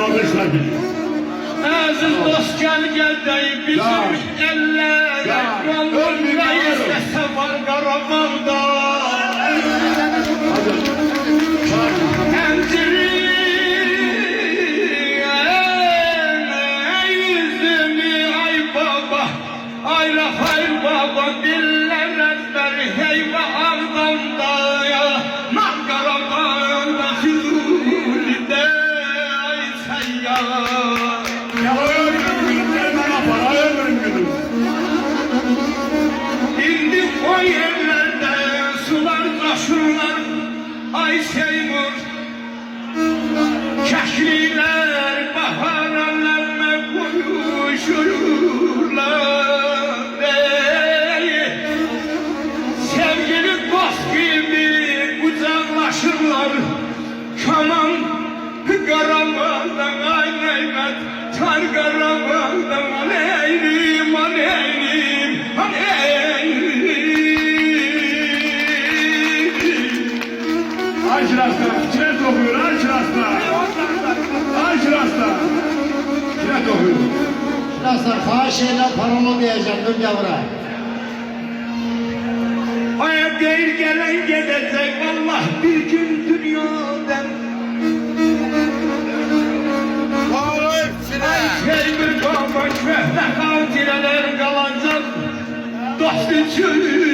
kardeşler biliyor. Aziz dost gel deyip bizim ellere Yolunda istese var Qarabağda Ey yüzümü ay baba Ay Rafail baba diller ezber Heyva Ağdam'da Nam Qarabağda Füzuli'de Ay seyyar İndi o yerlerde sular taşırlar Ay Seymur Kəkliler bahar ellerine koyuşurlar Sevgili dost gibi kucaklaşırlar Kaman Qarabağ'dan ay neymet Tar Qarabağ'dan aleylim aleylim Ay Şiras'ta, kiret okuyor, ay Şiras'ta. Ay Şiras'ta. Kiret okuyor. Şiras'ta fahişeyle paramı diyeceğim, dur yavra. Hayat değil gelen gidecek Allah bir gün dünyadan Seymur baba köhne kavtireler kalacak Dost için